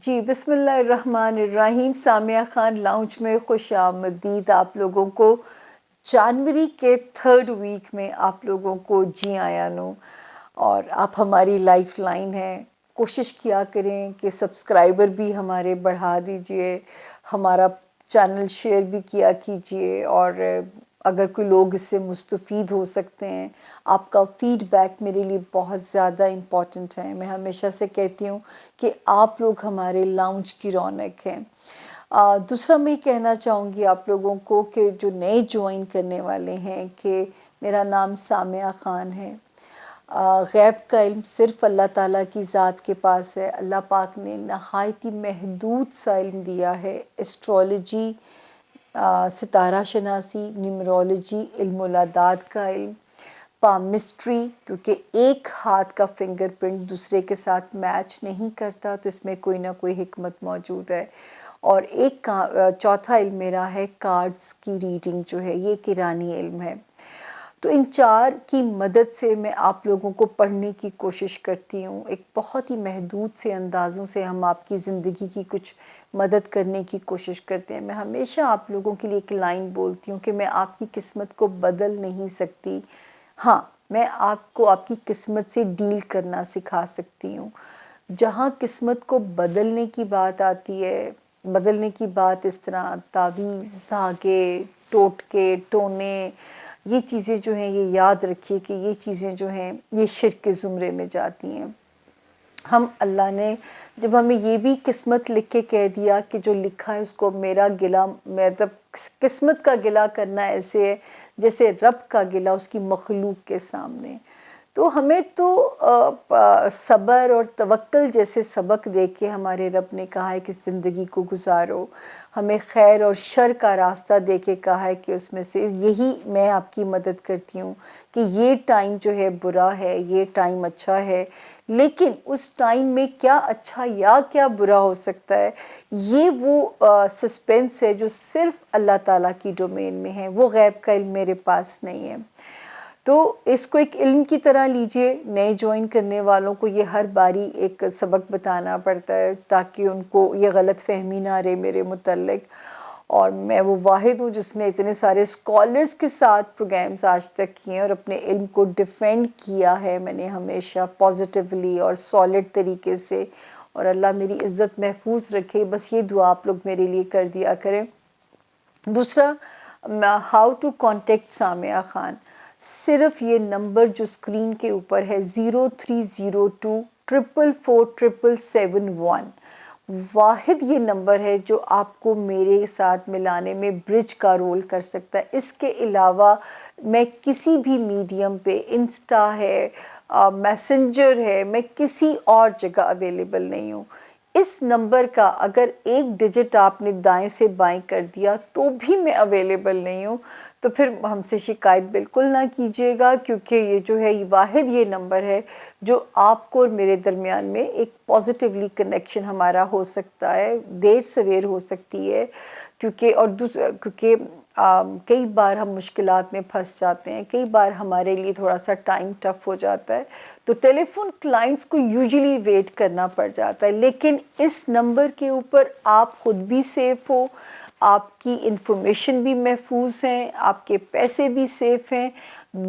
جی بسم اللہ الرحمن الرحیم. سامیہ خان لاؤنج میں خوش آمدید آپ لوگوں کو. جنوری کے 3rd ویک میں آپ لوگوں کو جی آیا نو. اور آپ ہماری لائف لائن ہیں. کوشش کیا کریں کہ سبسکرائبر بھی ہمارے بڑھا دیجئے, ہمارا چینل شیئر بھی کیا کیجئے, اور اگر کوئی لوگ اس سے مستفید ہو سکتے ہیں. آپ کا فیڈ بیک میرے لیے بہت زیادہ امپورٹنٹ ہے. میں ہمیشہ سے کہتی ہوں کہ آپ لوگ ہمارے لاؤنج کی رونق ہیں. دوسرا میں کہنا چاہوں گی آپ لوگوں کو کہ جو نئے جوائن کرنے والے ہیں کہ میرا نام سامیہ خان ہے. غیب کا علم صرف اللہ تعالیٰ کی ذات کے پاس ہے. اللہ پاک نے نہایت ہی محدود سا علم دیا ہے. ایسٹرولوجی, ستارہ شناسی, نیمرولوجی, علم العداد کا علم, پامسٹری, کیونکہ ایک ہاتھ کا فنگر پرنٹ دوسرے کے ساتھ میچ نہیں کرتا تو اس میں کوئی نہ کوئی حکمت موجود ہے. اور ایک چوتھا علم میرا ہے کارڈز کی ریڈنگ جو ہے, یہ قرآنی علم ہے. تو ان 4 کی مدد سے میں آپ لوگوں کو پڑھنے کی کوشش کرتی ہوں. ایک بہت ہی محدود سے اندازوں سے ہم آپ کی زندگی کی کچھ مدد کرنے کی کوشش کرتے ہیں. میں ہمیشہ آپ لوگوں کے لیے ایک لائن بولتی ہوں کہ میں آپ کی قسمت کو بدل نہیں سکتی. ہاں, میں آپ کو آپ کی قسمت سے ڈیل کرنا سکھا سکتی ہوں. جہاں قسمت کو بدلنے کی بات آتی ہے, بدلنے کی بات اس طرح تعویذ, دھاگے, ٹوٹکے, ٹونے, یہ چیزیں جو ہیں یہ یاد رکھیے کہ یہ چیزیں جو ہیں یہ شرک کے زمرے میں جاتی ہیں. ہم اللہ نے جب ہمیں یہ بھی قسمت لکھ کے کہہ دیا کہ جو لکھا ہے اس کو میرا گلہ, مطلب قسمت کا گلہ کرنا ایسے ہے جیسے رب کا گلہ اس کی مخلوق کے سامنے. تو ہمیں تو صبر اور توکل جیسے سبق دے کے ہمارے رب نے کہا ہے کہ زندگی کو گزارو. ہمیں خیر اور شر کا راستہ دے کے کہا ہے کہ اس میں سے یہی میں آپ کی مدد کرتی ہوں کہ یہ ٹائم جو ہے برا ہے, یہ ٹائم اچھا ہے, لیکن اس ٹائم میں کیا اچھا یا کیا برا ہو سکتا ہے, یہ وہ سسپینس ہے جو صرف اللہ تعالیٰ کی ڈومین میں ہے. وہ غیب کا علم میرے پاس نہیں ہے. تو اس کو ایک علم کی طرح لیجئے. نئے جوائن کرنے والوں کو یہ ہر باری ایک سبق بتانا پڑتا ہے تاکہ ان کو یہ غلط فہمی نہ رہے میرے متعلق. اور میں وہ واحد ہوں جس نے اتنے سارے اسکالرز کے ساتھ پروگرامز آج تک کیے ہیں اور اپنے علم کو ڈیفینڈ کیا ہے میں نے ہمیشہ پازیٹیولی اور سالڈ طریقے سے. اور اللہ میری عزت محفوظ رکھے, بس یہ دعا آپ لوگ میرے لیے کر دیا کریں. دوسرا, how to contact Samiya Khan. صرف یہ نمبر جو اسکرین کے اوپر ہے 0302444771, واحد یہ نمبر ہے جو آپ کو میرے ساتھ ملانے میں برج کا رول کر سکتا ہے. اس کے علاوہ میں کسی بھی میڈیم پہ, انسٹا ہے, میسنجر ہے, میں کسی اور جگہ اویلیبل نہیں ہوں. اس نمبر کا اگر ایک ڈیجٹ آپ نے دائیں سے بائیں کر دیا تو بھی میں اویلیبل نہیں ہوں. تو پھر ہم سے شکایت بالکل نہ کیجیے گا, کیونکہ یہ جو ہے واحد یہ نمبر ہے جو آپ کو اور میرے درمیان میں ایک پازیٹیولی کنیکشن ہمارا ہو سکتا ہے. دیر سویر ہو سکتی ہے کیونکہ کئی بار ہم مشکلات میں پھنس جاتے ہیں, کئی بار ہمارے لیے تھوڑا سا ٹائم ٹف ہو جاتا ہے, تو ٹیلی فون کلائنٹس کو یوزلی ویٹ کرنا پڑ جاتا ہے. لیکن اس نمبر کے اوپر آپ خود بھی سیف ہو, آپ کی انفارمیشن بھی محفوظ ہیں, آپ کے پیسے بھی سیف ہیں.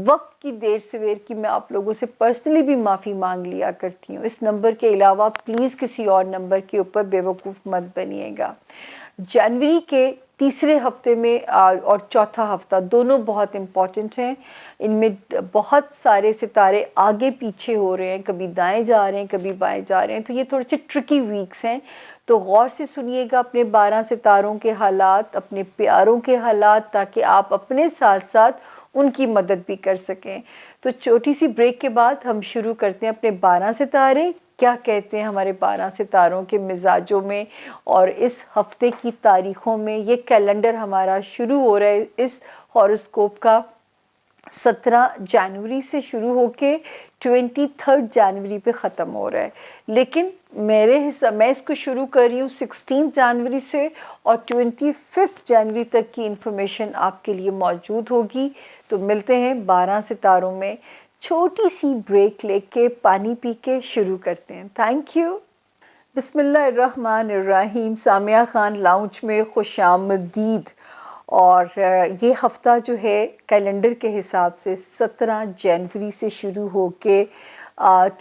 وقت کی دیر سویر کی میں آپ لوگوں سے پرسنلی بھی معافی مانگ لیا کرتی ہوں. اس نمبر کے علاوہ پلیز کسی اور نمبر کے اوپر بے وقوف مت بنیے گا. جنوری کے تیسرے ہفتے میں اور چوتھا ہفتہ دونوں بہت امپورٹنٹ ہیں. ان میں بہت سارے ستارے آگے پیچھے ہو رہے ہیں, کبھی دائیں جا رہے ہیں, کبھی بائیں جا رہے ہیں, تو یہ تھوڑے سے ٹرکی ویکس ہیں. تو غور سے سنیے گا اپنے 12 ستاروں کے حالات, اپنے پیاروں کے حالات, تاکہ آپ اپنے ساتھ ساتھ ان کی مدد بھی کر سکیں. تو چھوٹی سی بریک کے بعد ہم شروع کرتے ہیں اپنے 12 ستارے کیا کہتے ہیں ہمارے 12 ستاروں کے مزاجوں میں اور اس ہفتے کی تاریخوں میں. یہ کیلنڈر ہمارا شروع ہو رہا ہے اس ہاروسکوپ کا 17 جنوری سے شروع ہو کے 23 جنوری پہ ختم ہو رہا ہے. لیکن میں اس کو شروع کر رہی ہوں 16 جنوری سے, اور 25 جنوری تک کی انفارمیشن آپ کے لیے موجود ہوگی. تو ملتے ہیں 12 ستاروں میں. چھوٹی سی بریک لے کے پانی پی کے شروع کرتے ہیں. Thank you. بسم اللہ الرحمن الرحیم. سامیہ خان لاؤنج میں خوش آمدید. اور یہ ہفتہ جو ہے کیلنڈر کے حساب سے 17 جنوری سے شروع ہو کے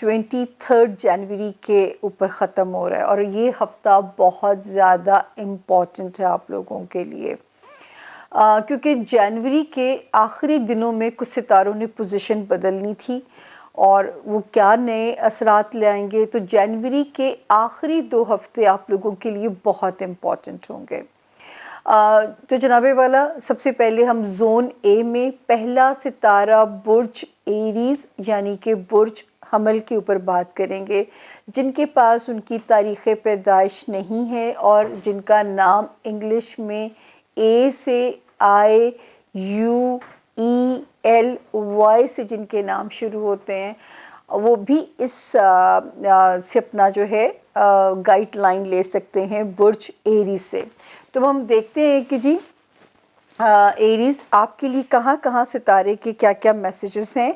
23 جنوری کے اوپر ختم ہو رہا ہے، اور یہ ہفتہ بہت زیادہ امپورٹنٹ ہے آپ لوگوں کے لیے، کیونکہ جنوری کے آخری دنوں میں کچھ ستاروں نے پوزیشن بدلنی تھی اور وہ کیا نئے اثرات لے آئیں گے. تو جنوری کے آخری 2 ہفتے آپ لوگوں کے لیے بہت امپورٹنٹ ہوں گے. تو جناب والا، سب سے پہلے ہم زون اے میں پہلا ستارہ برج ایریز یعنی کہ برج حمل کے اوپر بات کریں گے، جن کے پاس ان کی تاریخ پیدائش نہیں ہے اور جن کا نام انگلش میں اے سے آئے، یو ای ایل وائی سے جن کے نام شروع ہوتے ہیں، وہ بھی اس سے اپنا جو ہے گائیڈ لائن لے سکتے ہیں برج ایریز سے. تو ہم دیکھتے ہیں کہ جی ایریز آپ کے لیے کہاں کہاں ستارے کے کیا کیا میسیجز ہیں.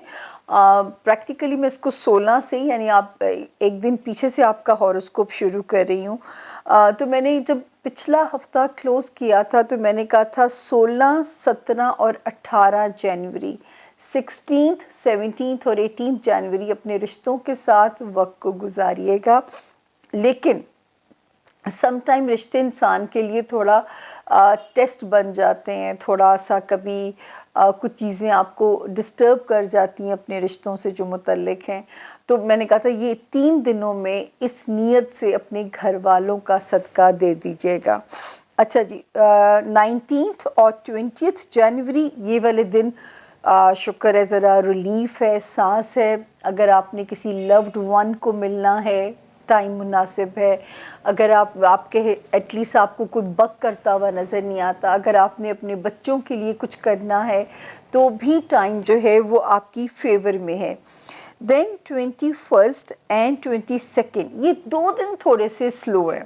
پریکٹیکلی میں اس کو 16 سے یعنی آپ ایک دن پیچھے سے آپ کا ہاروسکوپ شروع کر رہی ہوں. تو میں نے جب پچھلا ہفتہ کلوز کیا تھا تو میں نے کہا تھا 16، 17 اور 18 جنوری، 16، 17 اور 18 جنوری اپنے رشتوں کے ساتھ وقت کو گزاریے گا. لیکن سم ٹائم رشتے انسان کے لیے تھوڑا ٹیسٹ بن جاتے ہیں، تھوڑا سا کبھی کچھ چیزیں آپ کو ڈسٹرب کر جاتی ہیں اپنے رشتوں سے جو متعلق ہیں. تو میں نے کہا تھا یہ 3 دنوں میں اس نیت سے اپنے گھر والوں کا صدقہ دے دیجیے گا. اچھا جی، 19 اور 20 جنوری یہ والے دن شکر ہے، ذرا ریلیف ہے، سانس ہے. اگر آپ نے کسی لوڈ ون کو ملنا ہے، ٹائم مناسب ہے. اگر آپ کے ایٹ لیسٹ آپ کو کوئی بک کرتا ہوا نظر نہیں آتا، اگر آپ نے اپنے بچوں کے لیے کچھ کرنا ہے تو بھی ٹائم جو ہے وہ آپ کی فیور میں ہے. دین 21 اینڈ 22 یہ 2 دن تھوڑے سے سلو ہے.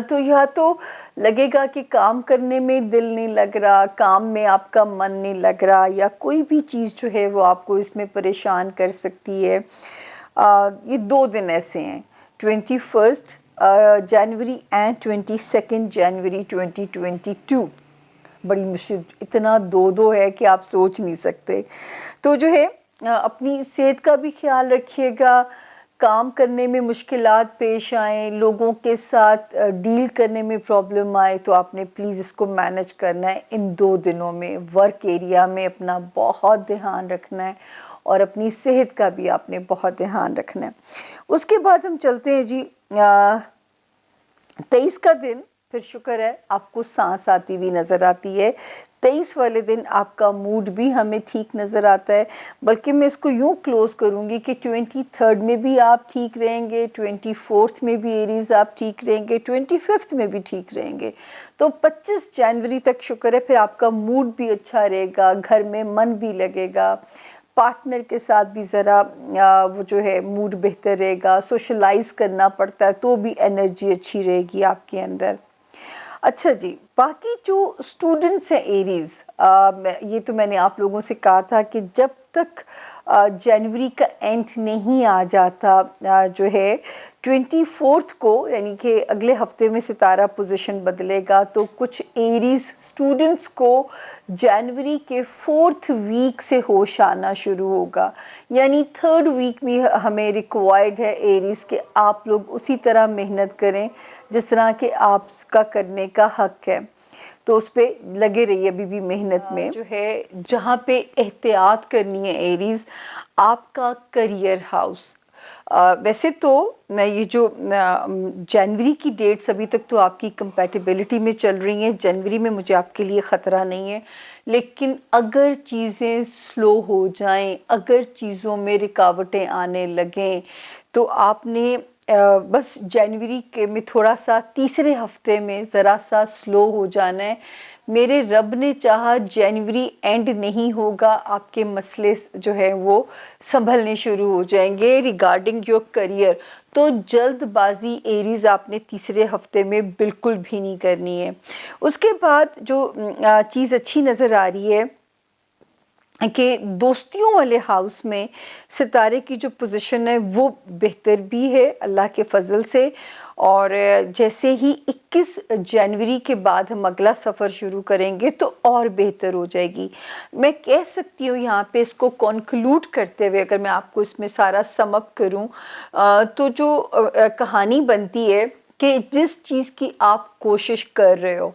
تو یا تو لگے گا کہ کام کرنے میں دل نہیں لگ رہا، کام میں آپ کا من نہیں لگ رہا، یا کوئی بھی چیز جو ہے وہ آپ کو اس میں پریشان کر سکتی ہے. یہ 2 دن ایسے ہیں، 21 جنوری اینڈ 22 جنوری 2022. بڑی مشکل، اتنا 2 ہے کہ آپ سوچ نہیں سکتے. تو جو ہے اپنی صحت کا بھی خیال رکھیے گا. کام کرنے میں مشکلات پیش آئیں، لوگوں کے ساتھ ڈیل کرنے میں پرابلم آئے تو آپ نے پلیز اس کو مینج کرنا ہے. ان 2 دنوں میں ورک ایریا میں اپنا بہت دھیان رکھنا ہے اور اپنی صحت کا بھی آپ نے بہت دھیان رکھنا ہے. اس کے بعد ہم چلتے ہیں جی 23 کا دن. پھر شکر ہے آپ کو سانس آتی ہوئی نظر آتی ہے. 23 والے دن آپ کا موڈ بھی ہمیں ٹھیک نظر آتا ہے، بلکہ میں اس کو یوں کلوز کروں گی کہ 23 میں بھی آپ ٹھیک رہیں گے، 24 میں بھی ایریز آپ ٹھیک رہیں گے، 25 میں بھی ٹھیک رہیں گے. تو 25 جنوری تک شکر ہے پھر آپ کا موڈ بھی اچھا رہے گا، گھر میں من بھی لگے گا، پارٹنر کے ساتھ بھی ذرا وہ جو ہے موڈ بہتر رہے گا. سوشلائز کرنا پڑتا ہے تو بھی انرجی اچھی رہے گی آپ کے اندر. اچھا جی، باقی جو اسٹوڈنٹس ہیں ایریز، یہ تو میں نے آپ لوگوں سے کہا تھا کہ جب تک جنوری کا اینڈ نہیں آ جاتا جو ہے 24 کو، یعنی کہ اگلے ہفتے میں ستارہ پوزیشن بدلے گا، تو کچھ ایریز اسٹوڈنٹس کو جنوری کے 4 ویک سے ہوش آنا شروع ہوگا. یعنی 3 ویک میں ہمیں ریکوائرڈ ہے ایریز کہ آپ لوگ اسی طرح محنت کریں جس طرح کہ آپ کا کرنے کا حق ہے. تو اس پہ لگے رہیے ابھی بھی محنت میں. جو ہے جہاں پہ احتیاط کرنی ہے ایریز، آپ کا کریئر ہاؤس. ویسے تو میں یہ جو جنوری کی ڈیٹس ابھی تک تو آپ کی کمپیٹیبلٹی میں چل رہی ہیں، جنوری میں مجھے آپ کے لیے خطرہ نہیں ہے. لیکن اگر چیزیں سلو ہو جائیں، اگر چیزوں میں رکاوٹیں آنے لگیں، تو آپ نے بس جنوری کے میں تھوڑا سا تیسرے ہفتے میں ذرا سا سلو ہو جانا ہے. میرے رب نے چاہا جنوری اینڈ نہیں ہوگا، آپ کے مسئلے جو ہے وہ سنبھلنے شروع ہو جائیں گے ریگارڈنگ یور کریئر. تو جلد بازی ایریز آپ نے تیسرے ہفتے میں بالکل بھی نہیں کرنی ہے. اس کے بعد جو چیز اچھی نظر آ رہی ہے کہ دوستیوں والے ہاؤس میں ستارے کی جو پوزیشن ہے وہ بہتر بھی ہے اللہ کے فضل سے، اور جیسے ہی 21 جنوری کے بعد ہم اگلا سفر شروع کریں گے تو اور بہتر ہو جائے گی۔ میں کہہ سکتی ہوں یہاں پہ اس کو کنکلوڈ کرتے ہوئے، اگر میں آپ کو اس میں سارا سم اپ کروں تو جو کہانی بنتی ہے کہ جس چیز کی آپ کوشش کر رہے ہو،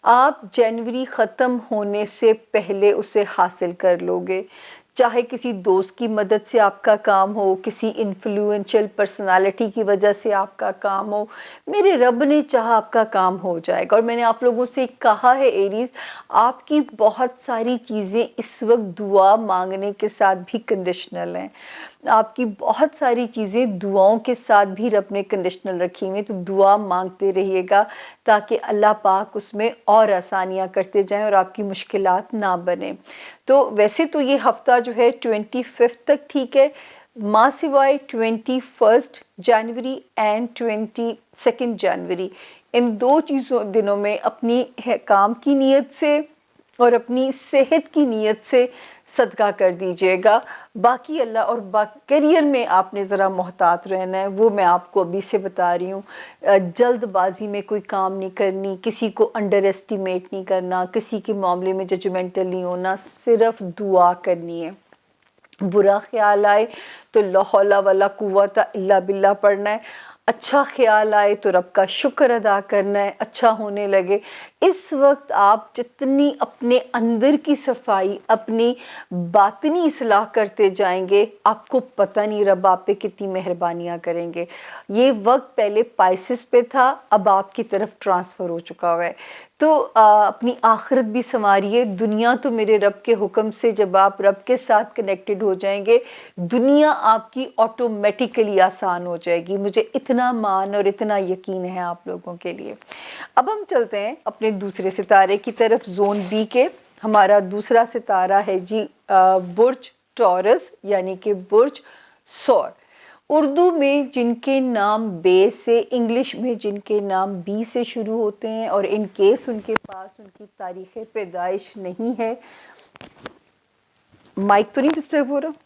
آپ جنوری ختم ہونے سے پہلے اسے حاصل کر لو گے، چاہے کسی دوست کی مدد سے آپ کا کام ہو، کسی انفلوئنشل پرسنالٹی کی وجہ سے آپ کا کام ہو، میرے رب نے چاہا آپ کا کام ہو جائے گا۔ اور میں نے آپ لوگوں سے کہا ہے ایریز، آپ کی بہت ساری چیزیں اس وقت دعا مانگنے کے ساتھ بھی کنڈیشنل ہیں، آپ کی بہت ساری چیزیں دعاؤں کے ساتھ بھی رب نے کنڈیشنل رکھی ہوئی، تو دعا مانگتے رہیے گا تاکہ اللہ پاک اس میں اور آسانیاں کرتے جائیں اور آپ کی مشکلات نہ بنیں۔ تو ویسے تو یہ ہفتہ جو ہے 25 تک ٹھیک ہے، ماں سوائے 21 جنوری اینڈ 22 جنوری، ان دو دنوں میں اپنی کام کی نیت سے اور اپنی صحت کی نیت سے صدقہ کر دیجیے گا۔ باقی اللہ اور کیریئر میں آپ نے ذرا محتاط رہنا ہے، وہ میں آپ کو ابھی سے بتا رہی ہوں۔ جلد بازی میں کوئی کام نہیں کرنی، کسی کو انڈر ایسٹیمیٹ نہیں کرنا، کسی کے معاملے میں ججمنٹل نہیں ہونا، صرف دعا کرنی ہے۔ برا خیال آئے تو لا حول ولا قوت الا باللہ پڑھنا ہے، اچھا خیال آئے تو رب کا شکر ادا کرنا ہے، اچھا ہونے لگے۔ اس وقت آپ جتنی اپنے اندر کی صفائی، اپنی باطنی اصلاح کرتے جائیں گے، آپ کو پتہ نہیں رب آپ پہ کتنی مہربانیاں کریں گے۔ یہ وقت پہلے پائسس پہ تھا، اب آپ کی طرف ٹرانسفر ہو چکا ہوا ہے، تو اپنی آخرت بھی سنواریے۔ دنیا تو میرے رب کے حکم سے جب آپ رب کے ساتھ کنیکٹڈ ہو جائیں گے، دنیا آپ کی آٹومیٹیکلی آسان ہو جائے گی، مجھے اتنا مان اور اتنا یقین ہے آپ لوگوں کے لیے۔ اب ہم چلتے ہیں اپنے دوسرے ستارے کی طرف، زون بی کے۔ ہمارا دوسرا ستارہ ہے جی برج ٹورس، یعنی کہ برج ثور۔ اردو میں جن کے نام بے سے، انگلش میں جن کے نام بی سے شروع ہوتے ہیں، اور ان کیس ان کے پاس ان کی تاریخ پیدائش نہیں ہے، مائک تو نہیں ڈسٹرب ہو رہا؟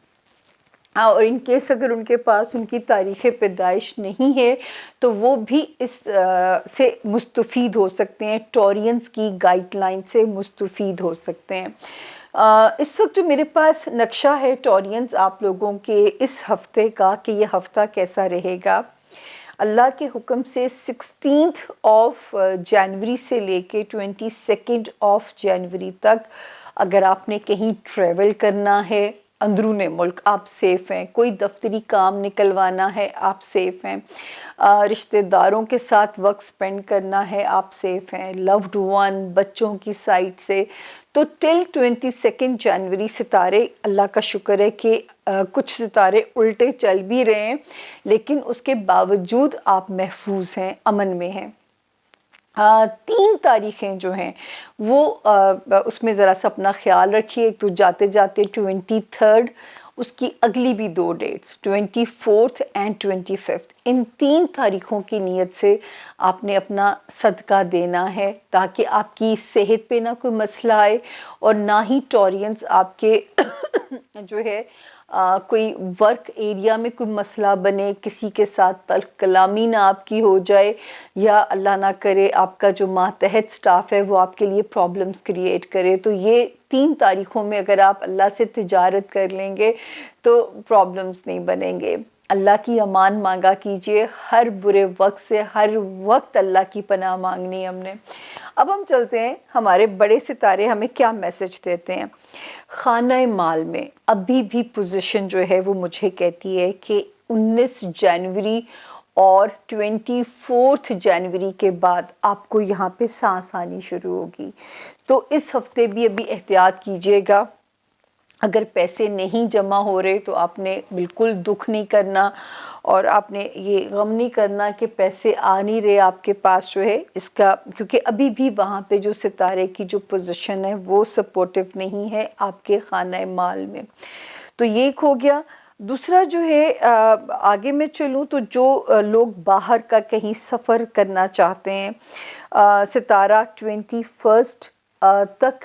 اور ان کیس اگر ان کے پاس ان کی تاریخ پیدائش نہیں ہے تو وہ بھی اس سے مستفید ہو سکتے ہیں، ٹورینز کی گائیڈ لائن سے مستفید ہو سکتے ہیں۔ اس وقت جو میرے پاس نقشہ ہے ٹورینز آپ لوگوں کے اس ہفتے کا کہ یہ ہفتہ کیسا رہے گا، اللہ کے حکم سے 16 جنوری سے لے کے 22 جنوری تک اگر آپ نے کہیں ٹریول کرنا ہے اندرون ملک، آپ سیف ہیں۔ کوئی دفتری کام نکلوانا ہے، آپ سیف ہیں۔ رشتہ داروں کے ساتھ وقت سپینڈ کرنا ہے، آپ سیف ہیں۔ لوڈ ون، بچوں کی سائٹ سے تو ٹل 22 جنوری ستارے، اللہ کا شکر ہے کہ کچھ ستارے الٹے چل بھی رہے ہیں، لیکن اس کے باوجود آپ محفوظ ہیں، امن میں ہیں۔ 3 تاریخیں جو ہیں وہ اس میں ذرا سا اپنا خیال رکھیے۔ ایک تو جاتے جاتے 23، اس کی اگلی بھی 2 ڈیٹس 24 اینڈ 25، ان 3 تاریخوں کی نیت سے آپ نے اپنا صدقہ دینا ہے تاکہ آپ کی صحت پہ نہ کوئی مسئلہ آئے، اور نہ ہی ٹورینز آپ کے جو ہے کوئی ورک ایریا میں کوئی مسئلہ بنے، کسی کے ساتھ تلخ کلامی نہ آپ کی ہو جائے، یا اللہ نہ کرے آپ کا جو ماتحت سٹاف ہے وہ آپ کے لیے پرابلمز کریٹ کرے۔ تو یہ 3 تاریخوں میں اگر آپ اللہ سے تجارت کر لیں گے تو پرابلمز نہیں بنیں گے۔ اللہ کی امان مانگا کیجئے، ہر برے وقت سے ہر وقت اللہ کی پناہ مانگنی ہم نے۔ اب ہم چلتے ہیں ہمارے بڑے ستارے ہمیں کیا میسج دیتے ہیں۔ خانہ مال میں ابھی بھی پوزیشن جو ہے وہ مجھے کہتی ہے کہ 19 جنوری اور 24 جنوری کے بعد آپ کو یہاں پہ سانس آنی شروع ہوگی، تو اس ہفتے بھی ابھی احتیاط کیجیے گا۔ اگر پیسے نہیں جمع ہو رہے تو آپ نے بالکل دکھ نہیں کرنا، اور آپ نے یہ غم نہیں کرنا کہ پیسے آ نہیں رہے آپ کے پاس جو ہے اس کا، کیونکہ ابھی بھی وہاں پہ جو ستارے کی جو پوزیشن ہے وہ سپورٹیو نہیں ہے آپ کے خانہ مال میں۔ تو یہ ایک ہو گیا۔ دوسرا جو ہے آگے میں چلوں تو جو لوگ باہر کا کہیں سفر کرنا چاہتے ہیں، ستارہ 21 تک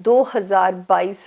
2022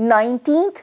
19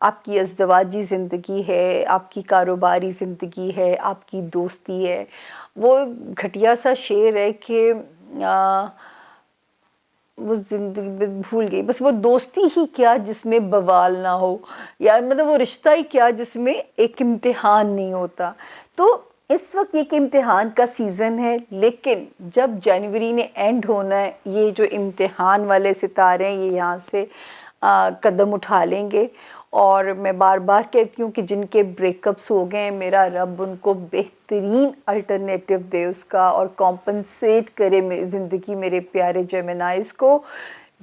آپ کی ازدواجی زندگی ہے، آپ کی کاروباری زندگی ہے، آپ کی دوستی ہے. وہ گھٹیا سا شعر ہے کہ وہ زندگی میں بھول گئی، بس وہ دوستی ہی کیا جس میں بوال نہ ہو، یا مطلب وہ رشتہ ہی کیا جس میں ایک امتحان نہیں ہوتا. تو اس وقت یہ کہ امتحان کا سیزن ہے، لیکن جب جنوری نے اینڈ ہونا ہے، یہ جو امتحان والے ستارے ہیں یہ یہاں سے قدم اٹھا لیں گے. اور میں بار بار کہتی ہوں کہ جن کے بریک اپس ہو گئے ہیں، میرا رب ان کو بہترین الٹرنیٹیو دے اس کا، اور کمپنسیٹ کرے زندگی میرے پیارے جیمنائز کو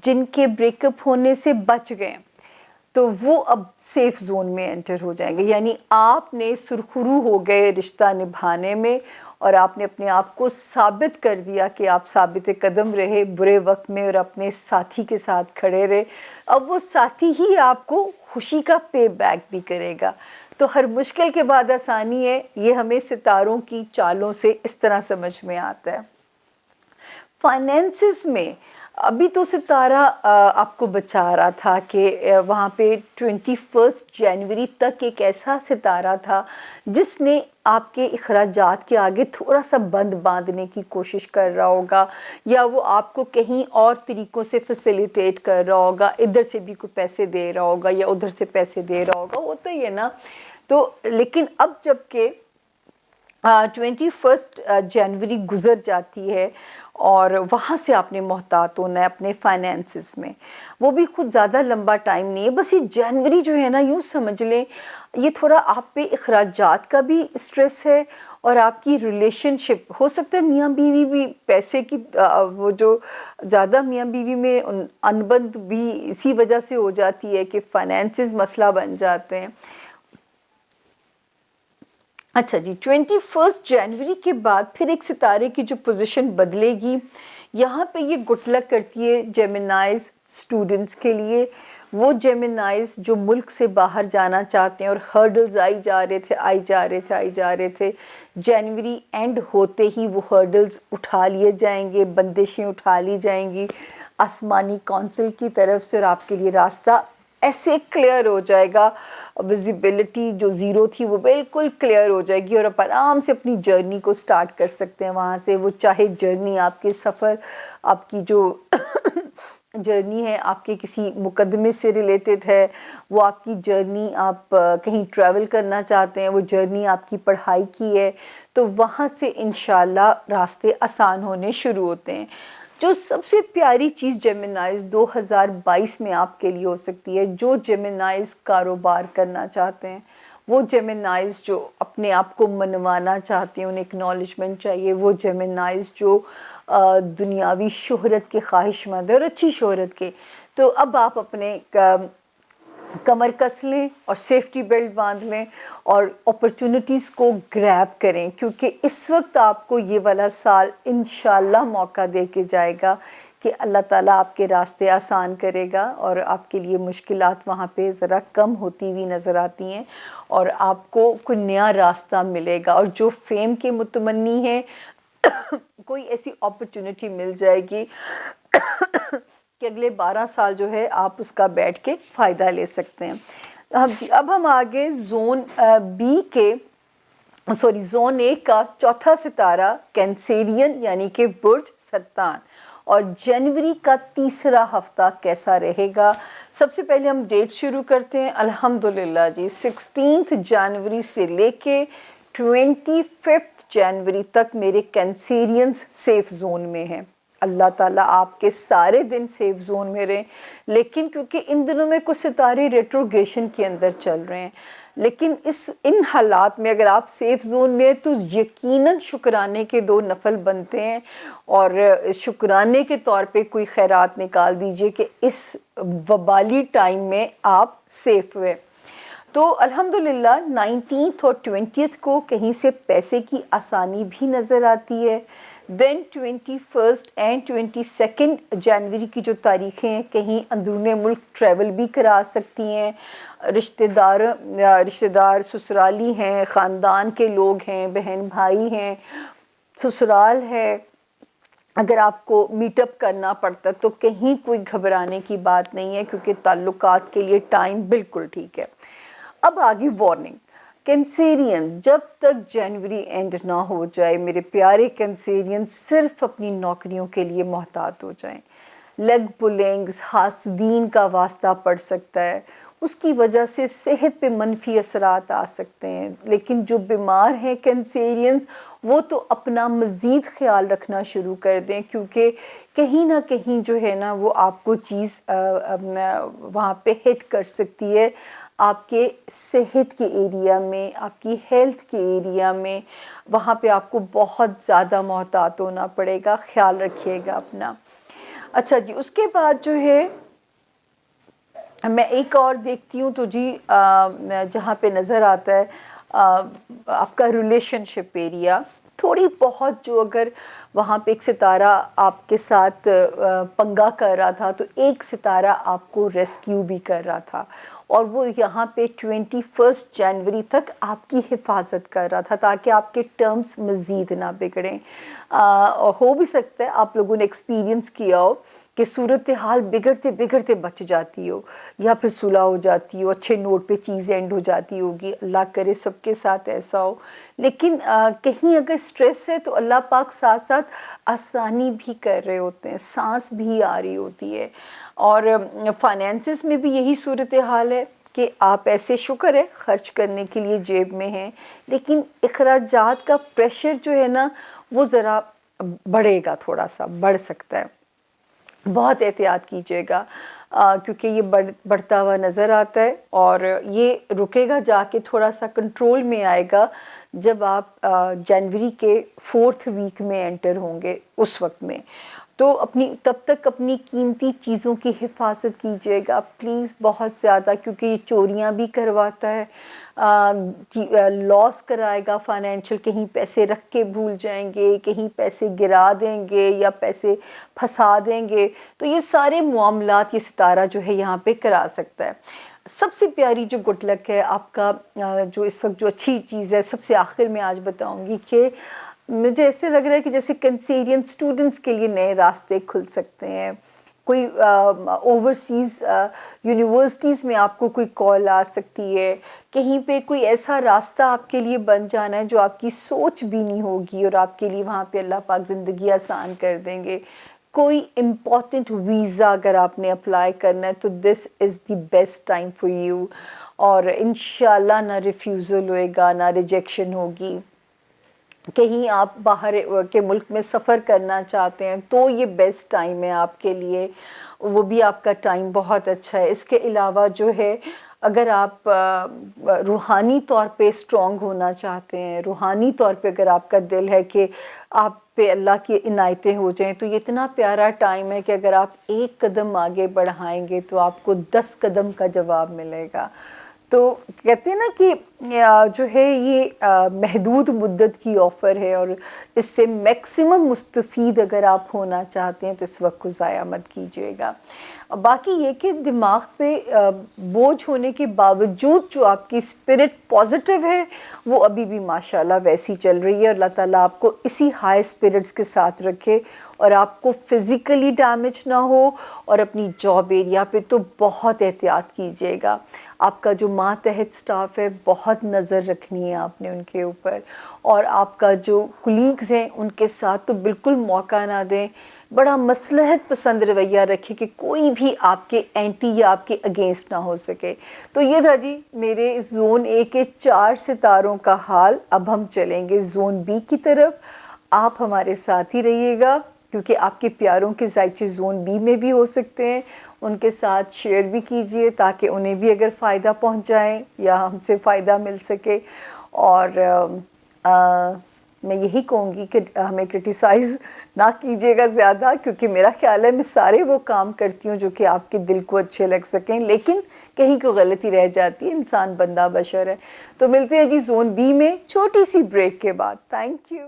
جن کے بریک اپ ہونے سے بچ گئے. تو وہ اب سیف زون میں انٹر ہو جائیں گے. یعنی آپ نے سرخرو ہو گئے رشتہ نبھانے میں، اور آپ نے اپنے آپ کو ثابت کر دیا کہ آپ ثابت قدم رہے برے وقت میں، اور اپنے ساتھی کے ساتھ کھڑے رہے. اب وہ ساتھی ہی آپ کو خوشی کا پے بیک بھی کرے گا. تو ہر مشکل کے بعد آسانی ہے، یہ ہمیں ستاروں کی چالوں سے اس طرح سمجھ میں آتا ہے. فائنینسز میں ابھی تو ستارہ آپ کو بچا رہا تھا کہ وہاں پہ 21 جنوری تک ایک ایسا ستارہ تھا جس نے آپ کے اخراجات کے آگے تھوڑا سا بند باندھنے کی کوشش کر رہا ہوگا، یا وہ آپ کو کہیں اور طریقوں سے فیسیلیٹیٹ کر رہا ہوگا، ادھر سے بھی کوئی پیسے دے رہا ہوگا یا ادھر سے پیسے دے رہا ہوگا، ہوتا ہی ہے نا. تو لیکن اب جب کہ 21 جنوری گزر جاتی ہے اور وہاں سے آپ نے محتاط ہونا ہے اپنے فائنینسز میں. وہ بھی خود زیادہ لمبا ٹائم نہیں ہے، بس یہ جنوری جو ہے نا، یوں سمجھ لیں یہ تھوڑا آپ پہ اخراجات کا بھی اسٹریس ہے، اور آپ کی ریلیشن شپ ہو سکتا ہے میاں بیوی بھی پیسے کی وہ جو زیادہ میاں بیوی میں انبند بھی اسی وجہ سے ہو جاتی ہے کہ فائنینسز مسئلہ بن جاتے ہیں. اچھا جی، 21 جنوری کے بعد پھر ایک ستارے کی جو پوزیشن بدلے گی، یہاں پہ یہ گڈ لک کرتی ہے جیمنائز اسٹوڈنٹس کے لیے. وہ جیمنائز جو ملک سے باہر جانا چاہتے ہیں اور ہرڈلز آئی جا رہے تھے، جنوری اینڈ ہوتے ہی وہ ہرڈلز اٹھا لیے جائیں گے، بندشیں اٹھا لی جائیں گی آسمانی کونسل کی طرف سے، اور آپ کے لیے راستہ ایسے کلیئر ہو جائے گا. ویزیبلٹی جو زیرو تھی وہ بالکل کلیئر ہو جائے گی، اور آپ آرام سے اپنی جرنی کو سٹارٹ کر سکتے ہیں وہاں سے. وہ چاہے جرنی آپ کے سفر، آپ کی جو جرنی ہے آپ کے کسی مقدمے سے ریلیٹڈ ہے، وہ آپ کی جرنی آپ کہیں ٹریول کرنا چاہتے ہیں، وہ جرنی آپ کی پڑھائی کی ہے، تو وہاں سے انشاءاللہ راستے آسان ہونے شروع ہوتے ہیں. جو سب سے پیاری چیز جیمنائز 2022 میں آپ کے لیے ہو سکتی ہے، جو جیمنائز کاروبار کرنا چاہتے ہیں، وہ جیمنائز جو اپنے آپ کو منوانا چاہتے ہیں، انہیں اکنالجمنٹ چاہیے، وہ جیمنائز جو دنیاوی شہرت کے خواہش مند ہے اور اچھی شہرت کے، تو اب آپ اپنے کمر کس لیں اور سیفٹی بیلٹ باندھ لیں اور اپرچونٹیز کو گریب کریں، کیونکہ اس وقت آپ کو یہ والا سال انشاءاللہ موقع دے کے جائے گا کہ اللہ تعالیٰ آپ کے راستے آسان کرے گا، اور آپ کے لیے مشکلات وہاں پہ ذرا کم ہوتی ہوئی نظر آتی ہیں، اور آپ کو کوئی نیا راستہ ملے گا. اور جو فیم کے متمنی ہیں کوئی ایسی اپرچونٹی مل جائے گی کہ اگلے 12 سال جو ہے آپ اس کا بیٹھ کے فائدہ لے سکتے ہیں. اب ہم آگے زون زون اے کا چوتھا ستارہ کینسیرین یعنی کہ برج سرطان، اور جنوری کا تیسرا ہفتہ کیسا رہے گا. سب سے پہلے ہم ڈیٹ شروع کرتے ہیں. الحمدللہ جی 16 جنوری سے لے کے 25 جنوری تک میرے کینسیرینز سیف زون میں ہیں. اللہ تعالیٰ آپ کے سارے دن سیف زون میں رہیں، لیکن کیونکہ ان دنوں میں کچھ ستارے ریٹروگیشن کے اندر چل رہے ہیں، لیکن ان حالات میں اگر آپ سیف زون میں ہیں تو یقیناً شکرانے کے 2 نفل بنتے ہیں، اور شکرانے کے طور پہ کوئی خیرات نکال دیجئے کہ اس وبالی ٹائم میں آپ سیف ہوئے. تو الحمدللہ 19 اور 20 کو کہیں سے پیسے کی آسانی بھی نظر آتی ہے. دین 21 اینڈ 22 جنوری کی جو تاریخیں ہیں کہیں اندرون ملک ٹریول بھی کرا سکتی ہیں. رشتہ دار سسرالی ہیں، خاندان کے لوگ ہیں، بہن بھائی ہیں، سسرال ہے، اگر آپ کو میٹ اپ کرنا پڑتا تو کہیں کوئی گھبرانے کی بات نہیں ہے، کیونکہ تعلقات کے لیے ٹائم بالکل ٹھیک ہے۔ اب آگی وارننگ، کینسیرین، جب تک جنوری اینڈ نہ ہو جائے میرے پیارے کینسیرین صرف اپنی نوکریوں کے لیے محتاط ہو جائیں۔ لیگ پلنگز، حاسدین کا واسطہ پڑ سکتا ہے، اس کی وجہ سے صحت پہ منفی اثرات آ سکتے ہیں، لیکن جو بیمار ہیں کینسیرینز وہ تو اپنا مزید خیال رکھنا شروع کر دیں، کیونکہ کہیں نہ کہیں جو ہے نا وہ آپ کو چیز وہاں پہ ہٹ کر سکتی ہے، آپ کے صحت کے ایریا میں، آپ کی ہیلتھ کے ایریا میں، وہاں پہ آپ کو بہت زیادہ محتاط ہونا پڑے گا، خیال رکھیے گا اپنا۔ اچھا جی، اس کے بعد جو ہے میں ایک اور دیکھتی ہوں تو جی جہاں پہ نظر آتا ہے آپ کا ریلیشن شپ ایریا، تھوڑی بہت جو اگر وہاں پہ ایک ستارہ آپ کے ساتھ پنگا کر رہا تھا تو ایک ستارہ آپ کو ریسکیو بھی کر رہا تھا، اور وہ یہاں پہ 21 جنوری تک آپ کی حفاظت کر رہا تھا تاکہ آپ کے ٹرمز مزید نہ بگڑیں۔ ہو بھی سکتا ہے آپ لوگوں نے ایکسپیرینس کیا ہو کہ صورتحال بگڑتے بگڑتے بچ جاتی ہو، یا پھر صلح ہو جاتی ہو، اچھے نوٹ پہ چیز اینڈ ہو جاتی ہوگی، اللہ کرے سب کے ساتھ ایسا ہو۔ لیکن کہیں اگر سٹریس ہے تو اللہ پاک ساتھ ساتھ آسانی بھی کر رہے ہوتے ہیں، سانس بھی آ رہی ہوتی ہے۔ اور فائنینسز میں بھی یہی صورتحال ہے کہ آپ ایسے شکر ہے خرچ کرنے کے لیے جیب میں ہیں، لیکن اخراجات کا پریشر جو ہے نا وہ ذرا بڑھے گا، تھوڑا سا بڑھ سکتا ہے، بہت احتیاط کیجیے گا، کیونکہ یہ بڑھتا ہوا نظر آتا ہے، اور یہ رکے گا جا کے تھوڑا سا کنٹرول میں آئے گا جب آپ جنوری کے 4 ویک میں انٹر ہوں گے، اس وقت میں۔ تو تب تک اپنی قیمتی چیزوں کی حفاظت کیجیے گا پلیز بہت زیادہ، کیونکہ یہ چوریاں بھی کرواتا ہے، لاس کرائے گا فائنینشیل، کہیں پیسے رکھ کے بھول جائیں گے، کہیں پیسے گرا دیں گے یا پیسے پھنسا دیں گے، تو یہ سارے معاملات یہ ستارہ جو ہے یہاں پہ کرا سکتا ہے۔ سب سے پیاری جو گڈ لک ہے آپ کا، جو اس وقت جو اچھی چیز ہے سب سے آخر میں آج بتاؤں گی، کہ مجھے ایسے لگ رہا ہے کہ جیسے کنسیرین اسٹوڈنٹس کے لیے نئے راستے کھل سکتے ہیں، کوئی اوورسیز یونیورسٹیز میں آپ کو کوئی کال آ سکتی ہے، کہیں پہ کوئی ایسا راستہ آپ کے لیے بن جانا ہے جو آپ کی سوچ بھی نہیں ہوگی، اور آپ کے لیے وہاں پہ اللہ پاک زندگی آسان کر دیں گے۔ کوئی امپورٹنٹ ویزا اگر آپ نے اپلائی کرنا ہے تو this is the best time for you, اور انشاءاللہ نہ ریفیوزل ہوئے گا نہ ریجیکشن ہوگی۔ کہیں آپ باہر کے ملک میں سفر کرنا چاہتے ہیں تو یہ بیسٹ ٹائم ہے آپ کے لیے، وہ بھی آپ کا ٹائم بہت اچھا ہے۔ اس کے علاوہ جو ہے اگر آپ روحانی طور پہ اسٹرانگ ہونا چاہتے ہیں، روحانی طور پہ اگر آپ کا دل ہے کہ آپ پہ اللہ کی عنایتیں ہو جائیں، تو یہ اتنا پیارا ٹائم ہے کہ اگر آپ ایک قدم آگے بڑھائیں گے تو آپ کو 10 قدم کا جواب ملے گا۔ تو کہتے ہیں نا کہ جو ہے یہ محدود مدت کی آفر ہے، اور اس سے میکسیمم مستفید اگر آپ ہونا چاہتے ہیں تو اس وقت کو ضائع مت کیجیے گا۔ باقی یہ کہ دماغ پہ بوجھ ہونے کے باوجود جو آپ کی اسپرٹ پازیٹیو ہے وہ ابھی بھی ماشاءاللہ ویسی چل رہی ہے، اللہ تعالیٰ آپ کو اسی ہائی اسپرٹس کے ساتھ رکھے، اور آپ کو فزیکلی ڈیمیج نہ ہو، اور اپنی جاب ایریا پہ تو بہت احتیاط کیجیے گا۔ آپ کا جو ماتحت سٹاف ہے بہت نظر رکھنی ہے آپ نے ان کے اوپر، اور آپ کا جو کلیگز ہیں ان کے ساتھ تو بالکل موقع نہ دیں، بڑا مصلحت پسند رویہ رکھیں کہ کوئی بھی آپ کے اینٹی یا آپ کے اگینسٹ نہ ہو سکے۔ تو یہ تھا جی میرے زون اے کے 4 ستاروں کا حال۔ اب ہم چلیں گے زون بی کی طرف، آپ ہمارے ساتھ ہی رہیے گا، کیونکہ آپ کے پیاروں کے ذائچے زون بی میں بھی ہو سکتے ہیں، ان کے ساتھ شیئر بھی کیجئے تاکہ انہیں بھی اگر فائدہ پہنچائیں یا ہم سے فائدہ مل سکے۔ اور میں یہی کہوں گی کہ ہمیں کرٹیسائز نہ کیجیے گا زیادہ، کیونکہ میرا خیال ہے میں سارے وہ کام کرتی ہوں جو کہ آپ کے دل کو اچھے لگ سکیں، لیکن کہیں کو غلطی رہ جاتی ہے، انسان بندہ بشر ہے۔ تو ملتے ہیں جی زون بی میں چھوٹی سی بریک کے بعد۔ Thank you.